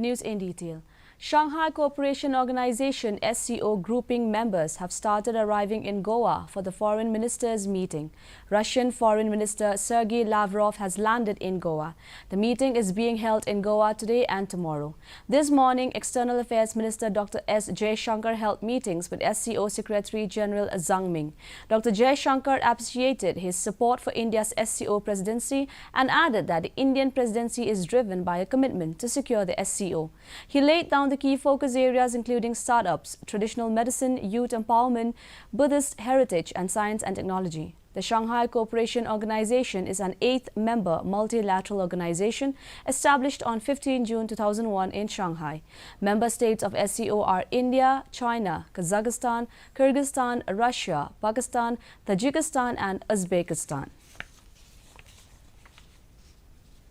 news in detail. Shanghai Cooperation Organization SCO grouping members have started arriving in Goa for the foreign ministers' meeting. Russian Foreign Minister Sergei Lavrov has landed in Goa. The meeting is being held in Goa today and tomorrow. This morning, External Affairs Minister Dr. S. Jaishankar held meetings with SCO Secretary General Zhang Ming. Dr. Jaishankar appreciated his support for India's SCO presidency and added that the Indian presidency is driven by a commitment to secure the SCO. He laid down the key focus areas including startups, traditional medicine, youth empowerment, Buddhist heritage and science and technology. The Shanghai Cooperation Organization is an 8th-member multilateral organization established on 15 June 2001 in Shanghai. Member states of SCO are India, China, Kazakhstan, Kyrgyzstan, Russia, Pakistan, Tajikistan and Uzbekistan.